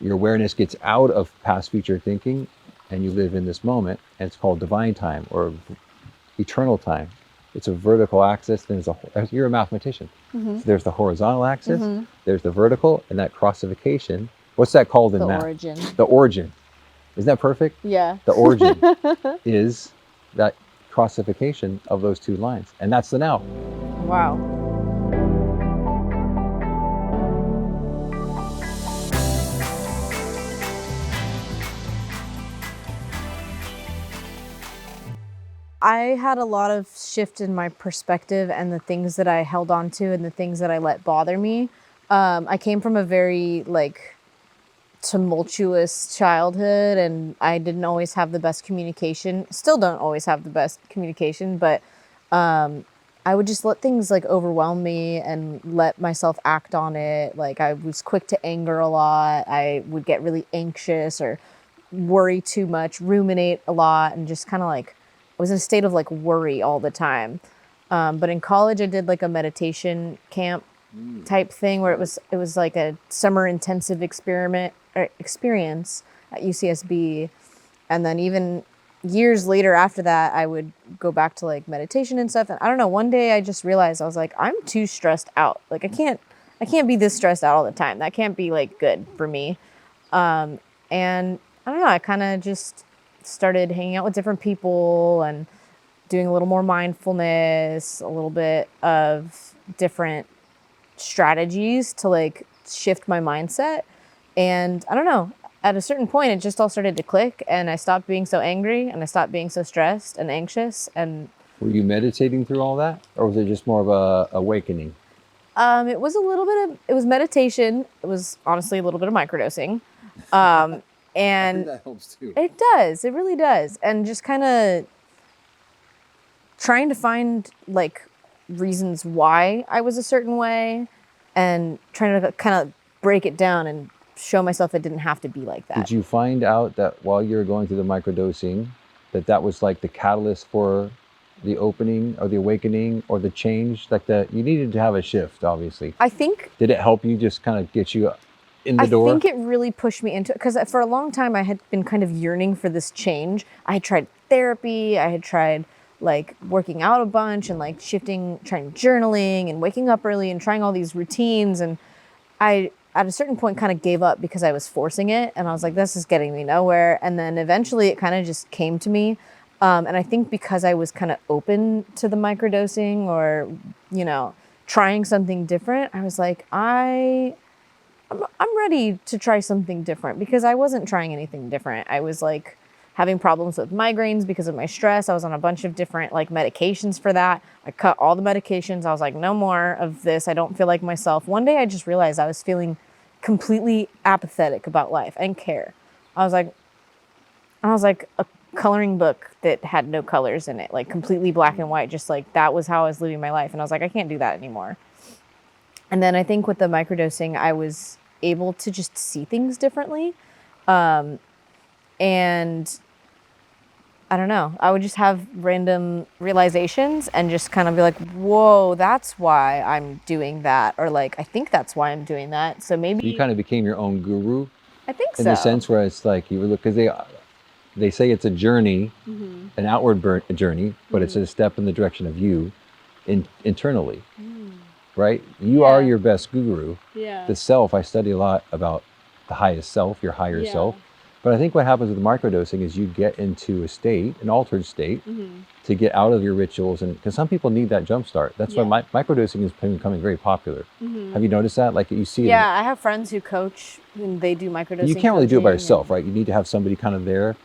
your awareness gets out of past future thinking and you live in this moment, and it's called divine time or eternal time. It's a vertical axis. You're a mathematician. Mm-hmm. So there's the horizontal axis, Mm-hmm. there's the vertical, and that crossification. What's that called in The math? origin. The origin. Isn't that perfect? Yeah. The origin is that crossification of those two lines. And that's the now. Wow. I had a lot of shift in my perspective and the things that I held on to and the things that I let bother me. I came from a very tumultuous childhood, and I didn't always have the best communication. Still don't always have the best communication, but I would just let things overwhelm me and let myself act on it. Like, I was quick to anger a lot. I would get really anxious or worry too much, ruminate a lot, and just kind of I was in a state of worry all the time. But in college, I did a meditation camp type thing where it was like a summer intensive experience at UCSB, and then even years later after that, I would go back to meditation and stuff. And I don't know, one day I just realized I was like, I'm too stressed out. I can't be this stressed out all the time. That can't be good for me. And I don't know, I kind of just started hanging out with different people and doing a little more mindfulness, a little bit of different strategies to shift my mindset. And I don't know, at a certain point, it just all started to click, and I stopped being so angry and I stopped being so stressed and anxious. And Were you meditating through all that? Or was it just more of a awakening? it was it was meditation. It was honestly a little bit of microdosing. And that helps too. it does. It really does. And just kind of trying to find reasons why I was a certain way, and trying to kind of break it down and show myself it didn't have to be like that. Did you find out that while you were going through the microdosing, that was the catalyst for the opening or the awakening or the change? You needed to have a shift, obviously. I think. Did it help you just kind of get you in the door? I think it really pushed me into it, because for a long time I had been kind of yearning for this change. I had tried therapy, I had tried working out a bunch and trying journaling and waking up early and trying all these routines. And I, at a certain point, kind of gave up because I was forcing it, and I was like, this is getting me nowhere. And then eventually it kind of just came to me. And I think because I was kind of open to the microdosing or, trying something different, I was like, I'm ready to try something different, because I wasn't trying anything different. I was having problems with migraines because of my stress. I was on a bunch of different medications for that. I cut all the medications. I was like, no more of this. I don't feel like myself. One day I just realized I was feeling completely apathetic about life and care. I was like a coloring book that had no colors in it, completely black and white, just that was how I was living my life. And I was like, I can't do that anymore. And then I think with the microdosing, I was able to just see things differently. And I don't know, I would just have random realizations and just kind of be like, whoa, that's why I'm doing that. Or I think that's why I'm doing that. So maybe You kind of became your own guru. I think so. In the sense where it's you would look, because they say it's a journey, Mm-hmm. an outward journey, but Mm-hmm. it's a step in the direction of you internally, right? You Yeah. are your best guru. Yeah. The self, I study a lot about the highest self, your higher self. But I think what happens with microdosing is you get into a state, an altered state, to get out of your rituals. And because some people need that jump start. That's why microdosing is becoming very popular. Have you noticed that? You see it. Yeah, I have friends who coach and they do microdosing. You can't really do it by yourself, right? You need to have somebody kind of there.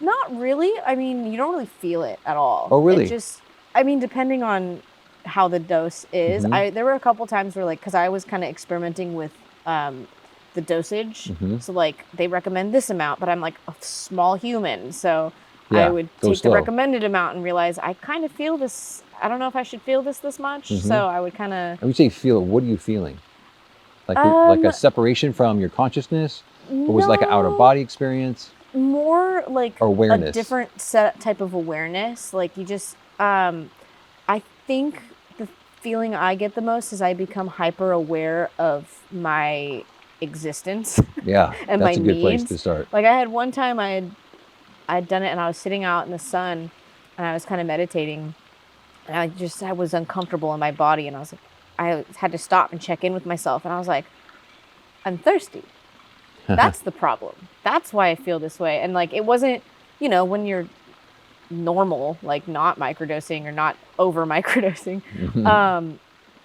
Not really. I mean, you don't really feel it at all. Oh, really? It just, I mean, depending on how the dose is. There were a couple times where because I was kind of experimenting with the dosage. So they recommend this amount, but I'm a small human. So I would take the recommended amount and realize I kind of feel this. I don't know if I should feel this much. So I would kind of. When you say feel, what are you feeling? A separation from your consciousness? Or was it an out of body experience? More awareness. A different type of awareness. You just, I think the feeling I get the most is I become hyper aware of my existence Yeah, and my that's a good place needs. to start. Like I had one time I'd done it and I was sitting out in the sun and I was kind of meditating and I was uncomfortable in my body and I had to stop and check in with myself and I was like, I'm thirsty. That's the problem. That's why I feel this way. And like it wasn't, when you're normal, like not microdosing or not over microdosing,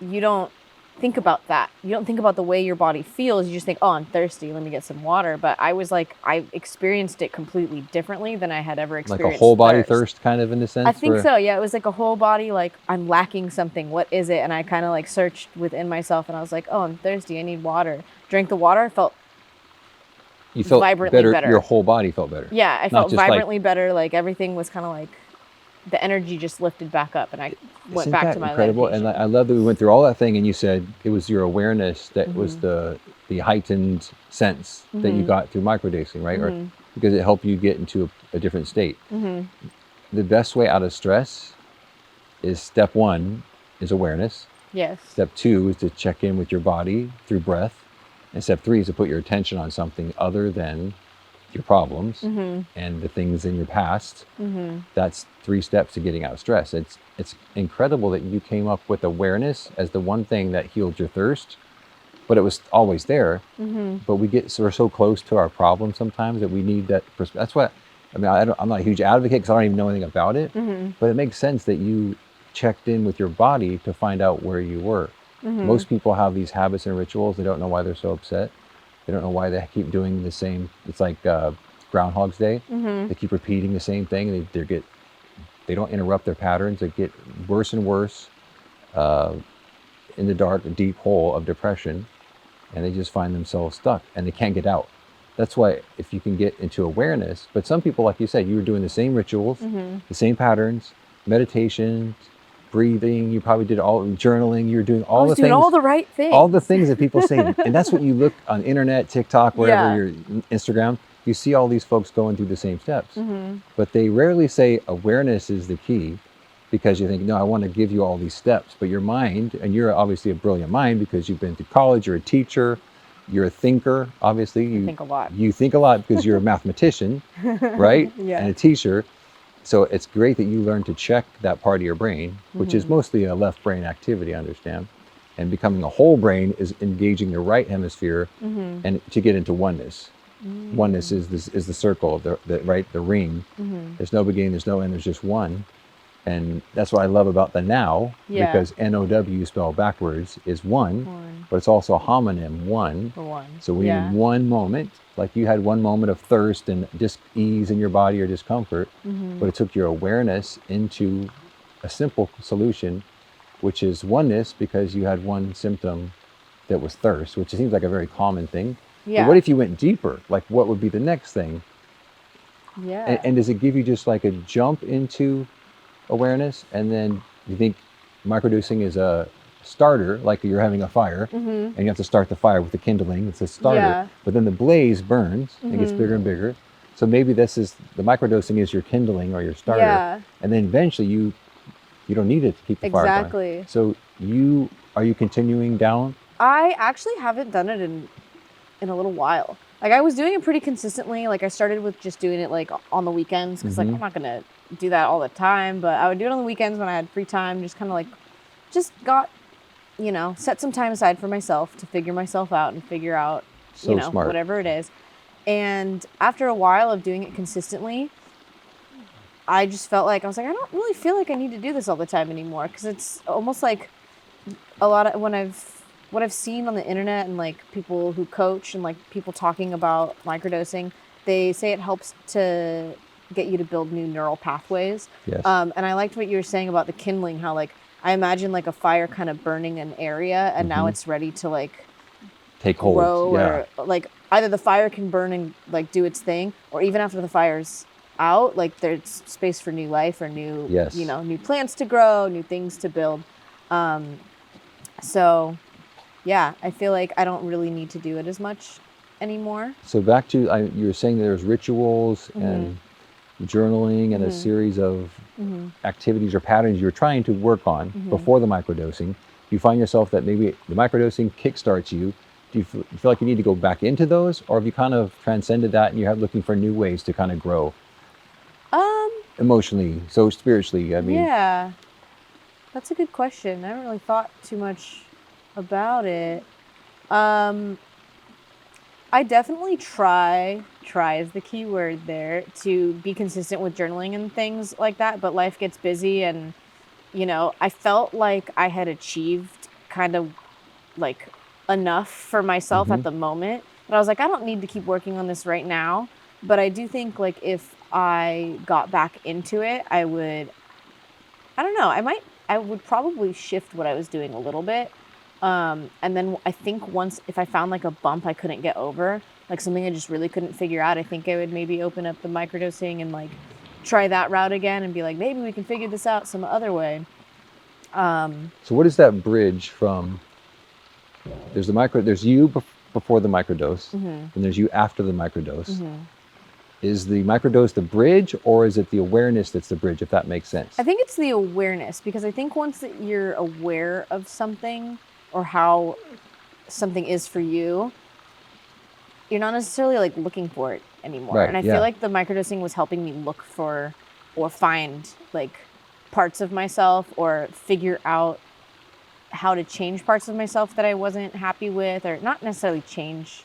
you don't think about that. You don't think about the way your body feels. You just think, oh, I'm thirsty. Let me get some water. But I was like, I experienced it completely differently than I had ever Like experienced a whole body thirst. thirst kind of in a sense? I think so. Yeah. It was like a whole body, like I'm lacking something. What is it? And I kind of like searched within myself and I was like, oh, I'm thirsty. I need water. Drank the water. Felt You felt vibrantly better. Your whole body felt better. Yeah. I Not felt just vibrantly better. Like everything was kind of like, the energy just lifted back up and I went Isn't back that to my incredible? meditation. And I love that we went through all that thing and you said it was your awareness that was the heightened sense that you got through microdosing, right? Or because it helped you get into a different state. The best way out of stress is step 1 is awareness. Yes. Step 2 is to check in with your body through breath. And step 3 is to put your attention on something other than your problems and the things in your past. That's 3 steps to getting out of stress. It's incredible that you came up with awareness as the one thing that healed your thirst, but it was always there. But we're so close to our problem sometimes that we need that perspective. That's what I mean. I'm not a huge advocate because I don't even know anything about it, but it makes sense that you checked in with your body to find out where you were. Most people have these habits and rituals. They don't know why they're so upset. They don't know why they keep doing the same. It's like Groundhog's Day. They keep repeating the same thing. They don't interrupt their patterns. They get worse and worse in the dark, deep hole of depression, and they just find themselves stuck and they can't get out. That's why if you can get into awareness, but some people, like you said, you were doing the same rituals, the same patterns, meditation, breathing, you probably did all journaling, you were doing all the things. Doing all the right things. All the things that people say. And that's what you look on internet, TikTok, wherever you're, Instagram, you see all these folks going through the same steps. But they rarely say awareness is the key because you think, no, I want to give you all these steps. But your mind, and you're obviously a brilliant mind because you've been through college, you're a teacher, you're a thinker, obviously. I think a lot. You think a lot because you're a mathematician, right? And a teacher. So it's great that you learn to check that part of your brain, which is mostly a left brain activity, I understand. And becoming a whole brain is engaging the right hemisphere and to get into oneness. Oneness is the circle, the ring. There's no beginning, there's no end, there's just one. And that's what I love about the now, because N-O-W spelled backwards is one, but it's also a homonym, one. So we need one moment, like you had one moment of thirst and dis-ease in your body or discomfort, but it took your awareness into a simple solution, which is oneness, because you had one symptom that was thirst, which seems like a very common thing. But what if you went deeper? Like what would be the next thing? And does it give you just like a jump into awareness, and then you think microdosing is a starter, like you're having a fire and you have to start the fire with the kindling, it's a starter, but then the blaze burns and gets bigger and bigger. So maybe the microdosing is your kindling or your starter, and then eventually you don't need it to keep the fire going. So are you continuing down? I actually haven't done it in a little while. Like I was doing it pretty consistently. Like I started with just doing it like on the weekends because like I'm not gonna do that all the time, but I would do it on the weekends when I had free time. Just kind of like, set some time aside for myself to figure myself out and figure out, Smart. whatever it is. And after a while of doing it consistently, I just felt like I was like, I don't really feel like I need to do this all the time anymore, because it's almost like a lot of what I've seen on the internet and like people who coach and like people talking about microdosing, they say it helps to get you to build new neural pathways. Yes. And I liked what you were saying about the kindling, how like I imagine like a fire kind of burning an area and now it's ready to like take hold, grow, or like either the fire can burn and like do its thing, or even after the fire's out, like there's space for new life or new, new plants to grow, new things to build. So yeah, I feel like I don't really need to do it as much anymore. So back to, you were saying there's rituals and journaling and a series of activities or patterns you're trying to work on before the microdosing. You find yourself that maybe the microdosing kickstarts you Do you feel like you need to go back into those, or have you kind of transcended that and you're looking for new ways to kind of grow Um, emotionally, so spiritually? I mean, yeah, that's a good question. I haven't really thought too much about it. Um, I definitely try is the key word there, to be consistent with journaling and things like that, but life gets busy and, I felt like I had achieved kind of like enough for myself hmm at the moment. But I was like, I don't need to keep working on this right now. But I do think like if I got back into it, I don't know, I would probably shift what I was doing a little bit. And then I think once if I found like a bump I couldn't get over, like something I just really couldn't figure out, I think I would maybe open up the microdosing and like try that route again and be like, maybe we can figure this out some other way. Um, So what is that bridge from? There's you before the microdose, mhm, and there's you after the microdose. mhm. Is the microdose the bridge, or is it the awareness that's the bridge? If that makes I sense. think it's the awareness because I think once that you're aware of something or how something is for you, you're not necessarily like looking for it anymore. Right. And I feel Yeah. like the microdosing was helping me look for or find like parts of myself or figure out how to change parts of myself that I wasn't happy with, or not necessarily change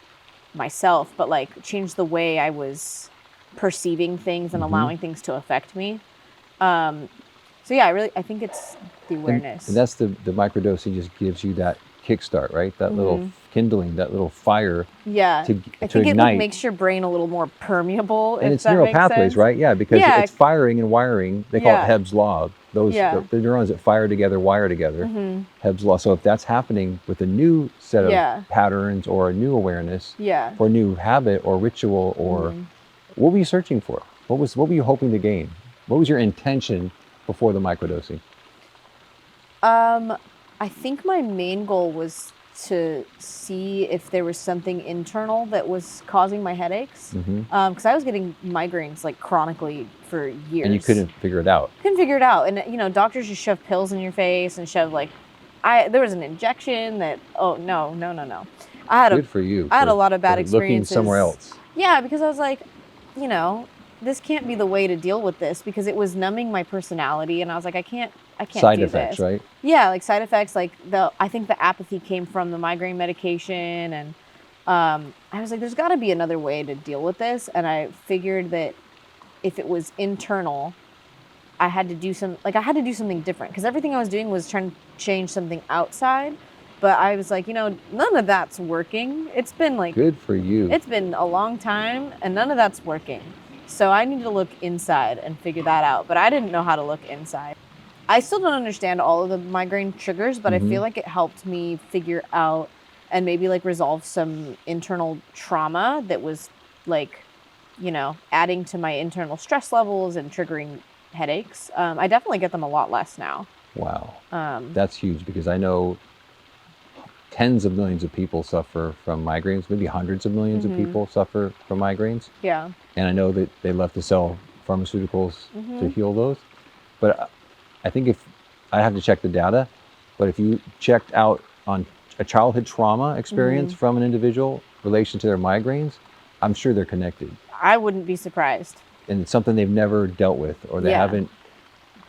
myself, but like change the way I was perceiving things and hmm allowing things to affect me. Um, so yeah, I think it's the and awareness. that's the microdosing just gives you that kickstart, right? That little Hmm. kindling, that little fire Yeah, to I to think it like ignite. makes your brain a little more permeable, And if it's that neural makes pathways, sense. right? Yeah, because Yeah, it's firing and wiring. They call it yeah, Hebb's law. Those yeah. the neurons that fire together wire together. Hmm. Hebb's law. So if that's happening with a new set of Yeah, patterns or a new awareness yeah. for a new habit or ritual, or Hmm. what were you searching for? What were you hoping to gain? What was your intention before the microdosing? Um, I think my main goal was to see if there was something internal that was causing my headaches. hmm Because I was getting migraines like chronically for And you years. couldn't figure it out. Couldn't figure it out. And doctors just shove pills in your face and shove like there was an injection that, oh no, no, no, no. I had a Good for you I had a lot of bad for looking somewhere experiences. else. Yeah, because I was like, you know, this can't be the way to deal with this because it was numbing my personality and I was like, I can't Side do effects, this. right? Yeah, like side effects like I think the apathy came from the migraine medication and I was like there's got to be another way to deal with this and I figured that if it was internal I had to do something different because everything I was doing was trying to change something outside. But I was like, none of that's working. Good for you. It's been a long time and none of that's working. So I need to look inside and figure that out. But I didn't know how to look inside. I still don't understand all of the migraine triggers, but I hmm feel like it helped me figure out and maybe like resolve some internal trauma that was like, adding to my internal stress levels and triggering headaches. I definitely get them a lot less now. Wow. Um, That's huge because I know tens of millions of people suffer from migraines, maybe hundreds of millions of mhm. people suffer from migraines. Yeah. And I know that they love to sell pharmaceuticals to Mhm. heal those. But I think if I have to check the data, but if you checked out on a childhood trauma experience Mhm. from an individual relation to their migraines, I'm sure they're connected. I wouldn't be surprised. And it's something they've never dealt with, or they Yeah. haven't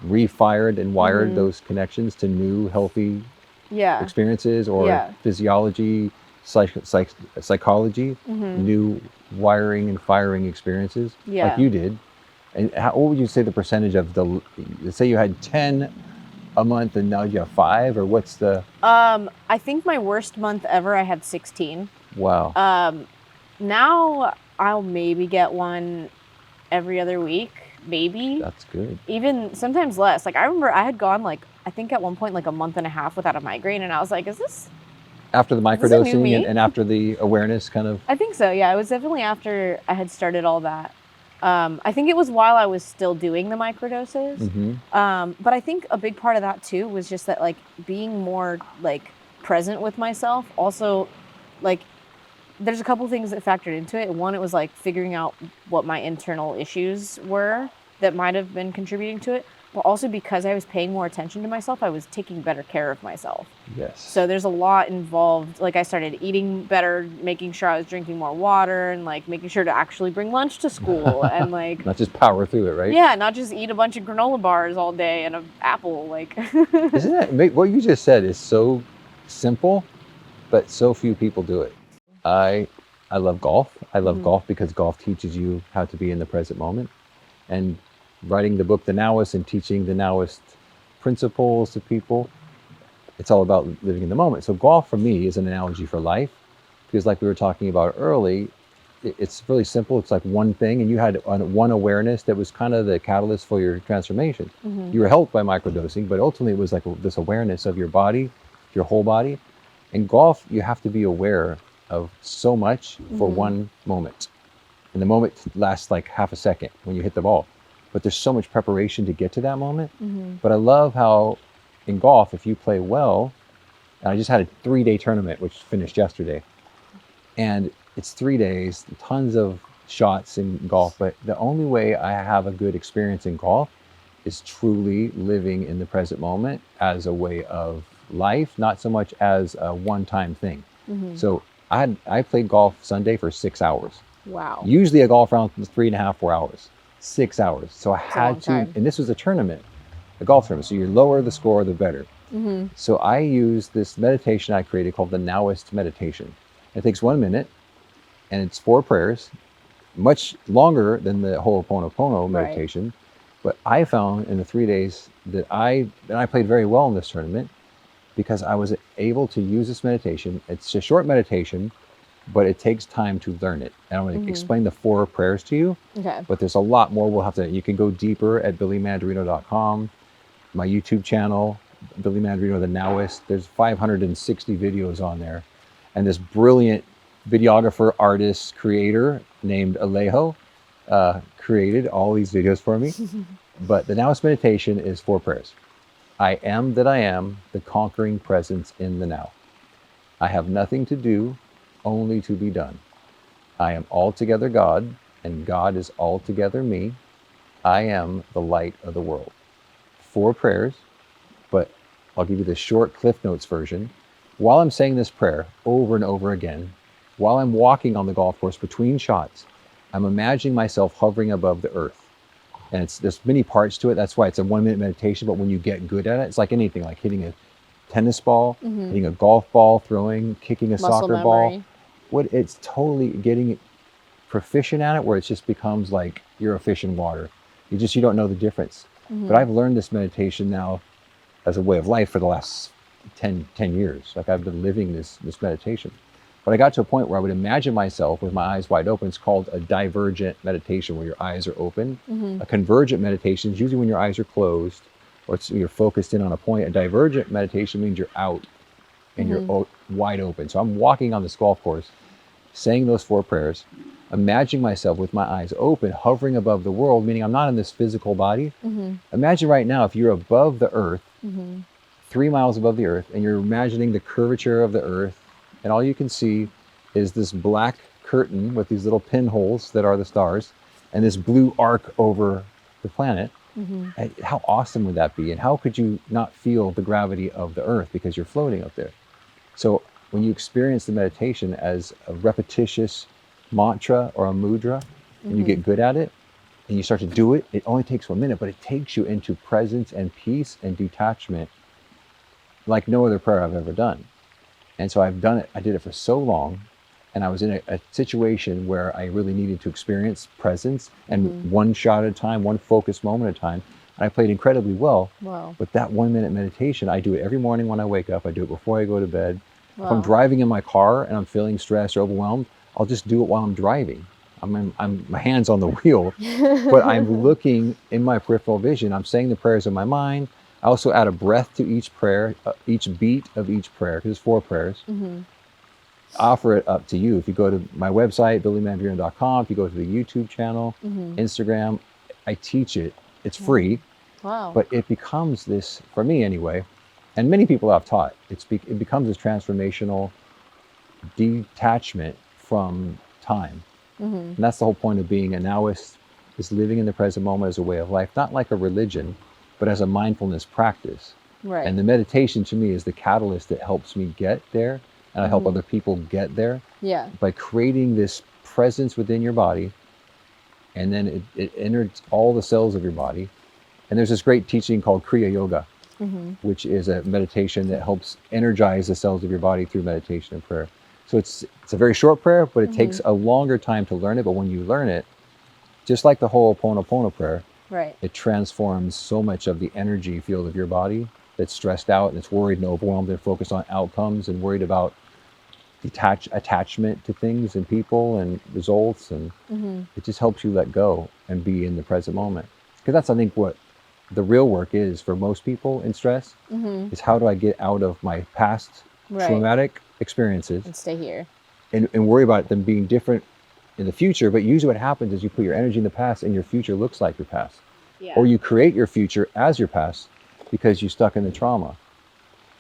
refired and wired Mhm. those connections to new healthy Yeah. experiences or Yeah. physiology, psychology, Mhm. new wiring and firing experiences like Yeah. you did. And what would you say the percentage of let's say you had 10 a month and now you have five, or what's the, I think my worst month ever, I had 16. wow, Um, Now I'll maybe get one every other week, maybe. that's good. Even sometimes less. Like I remember I had gone like I think at one point like a month and a half without a migraine and I was like, After the is this a new microdosing and, me? and after the awareness kind of, I think so. Yeah, it was definitely after I had started all that. I think it was while I was still doing the microdoses. hmm But I think a big part of that too was just that like being more like present with myself. Also, like there's a couple things that factored into it. One, it was like figuring out what my internal issues were that might have been contributing to it. but also because I was paying more attention to myself, I was taking better care of myself. Yes. So there's a lot involved. Like I started eating better, making sure I was drinking more water, and like making sure to actually bring lunch to school and like not just power through it, right? Yeah, not just eat a bunch of granola bars all day and an apple. Like Isn't that what you just said is so simple, but so few people do it. I love golf. I love golf because golf teaches you how to be in the present moment. And writing the book The Now-ist and teaching the Now-ist principles to people, it's all about living in the moment. So golf for me is an analogy for life, because like we were talking about early, it's really simple. It's like one thing, and you had one awareness that was kind of the catalyst for your transformation. You were helped by microdosing, but ultimately it was like this awareness of your body, your whole body. In golf, you have to be aware of so much for one moment. And the moment lasts like half a second when you hit the ball. But there's so much preparation to get to that moment. But I love how in golf, if you play well, and I just had a 3-day tournament, which finished yesterday. And it's 3 days, tons of shots in golf. But the only way I have a good experience in golf is truly living in the present moment as a way of life, not so much as a one-time thing. So I played golf Sunday for 6 hours. Wow. Usually a golf round is 3.5, 4 hours, 6 hours. So I That's had to, a long time. and this was a tournament, a golf tournament. So you lower the score, the better. So I use this meditation I created called the Now-ist meditation. It takes 1 minute and it's 4 prayers, much longer than the Ho'oponopono meditation. But I found in the 3 days that I played very well in this tournament because I was able to use this meditation. It's a short meditation, but it takes time to learn it. And I'm going to explain the 4 prayers to you. Okay. But there's a lot more. You can go deeper at billymandarino.com, my YouTube channel, Billy Mandarino, the Now-ist. There's 560 videos on there. And this brilliant videographer, artist, creator named Alejo created all these videos for me. But the Now-ist meditation is 4 prayers. I am that I am, the conquering presence in the now. I have nothing to do, only to be done. I am altogether God, and God is altogether me. I am the light of the world. 4 prayers, but I'll give you the short Cliff Notes version. While I'm saying this prayer over and over again, while I'm walking on the golf course between shots, I'm imagining myself hovering above the earth. And there's many parts to it. That's why it's a 1-minute meditation. But when you get good at it, it's like anything, like hitting a tennis ball, hitting a golf ball, kicking a Muscle soccer memory. ball. It's totally getting proficient at it, where it just becomes like you're a fish in water. You don't know the difference. But I've learned this meditation now as a way of life for the last 10 years. Like I've been living this meditation. But I got to a point where I would imagine myself with my eyes wide open. It's called a divergent meditation, where your eyes are open. A convergent meditation is usually when your eyes are closed, or you're focused in on a point. A divergent meditation means you're out and you're wide open. So I'm walking on this golf course, saying those 4 prayers, imagining myself with my eyes open, hovering above the world, meaning I'm not in this physical body. Imagine right now if you're above the earth, 3 miles above the earth, and you're imagining the curvature of the earth, and all you can see is this black curtain with these little pinholes that are the stars, and this blue arc over the planet. How awesome would that be? And how could you not feel the gravity of the earth because you're floating up there? So when you experience the meditation as a repetitious mantra or a mudra, and you get good at it, and you start to do it, it only takes 1 minute, but it takes you into presence and peace and detachment like no other prayer I've ever done. And so I've done it. I did it for so long, and I was in a situation where I really needed to experience presence and one shot at a time, one focused moment at a time. And I played incredibly well. Wow. But that 1-minute meditation, I do it every morning when I wake up. I do it before I go to bed. Wow. If I'm driving in my car and I'm feeling stressed or overwhelmed, I'll just do it while I'm driving. I'm my hands on the wheel, but I'm looking in my peripheral vision. I'm saying the prayers in my mind. I also add a breath to each prayer, each beat of each prayer, because there's 4 prayers. Offer it up to you. If you go to my website, billymandarino.com, if you go to the YouTube channel, Instagram, I teach it. It's free. Wow. But it becomes this, for me anyway, and many people I've taught, it becomes this transformational detachment from time. And that's the whole point of being a Now-ist, is living in the present moment as a way of life, not like a religion, but as a mindfulness practice. Right. And the meditation to me is the catalyst that helps me get there, and I help other people get there Yeah. by creating this presence within your body, and then it enters all the cells of your body. And there's this great teaching called Kriya Yoga, which is a meditation that helps energize the cells of your body through meditation and prayer. So it's a very short prayer, but it takes a longer time to learn it. But when you learn it, just like the Ho'oponopono prayer, Right. it transforms so much of the energy field of your body that's stressed out and it's worried and overwhelmed and focused on outcomes and worried about attachment to things and people and results. And it just helps you let go and be in the present moment. Because that's, I think, what the real work is for most people in stress, is how do I get out of my past traumatic experiences And stay here. and worry about them being different in the future. But usually what happens is you put your energy in the past and your future looks like your past. Yeah. Or you create your future as your past because you're stuck in the trauma.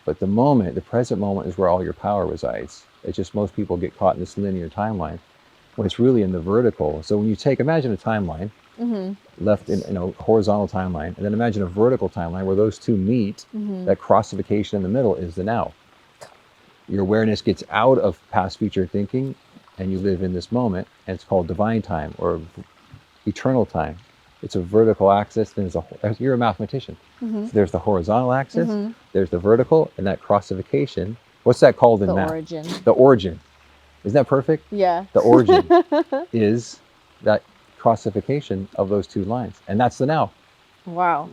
But the present moment is where all your power resides. It's just most people get caught in this linear timeline when it's really in the vertical. So when you imagine a timeline, left in a horizontal timeline, and then imagine a vertical timeline where those two meet, that crossification in the middle is the now. Your awareness gets out of past future thinking and you live in this moment, and it's called divine time or eternal time. It's a vertical axis, and you're a mathematician. So there's the horizontal axis, there's the vertical, and that crossification. What's that called in math? Origin. The origin. Isn't that perfect? Yeah. The origin is that crossification of those two lines, and that's the now. Wow.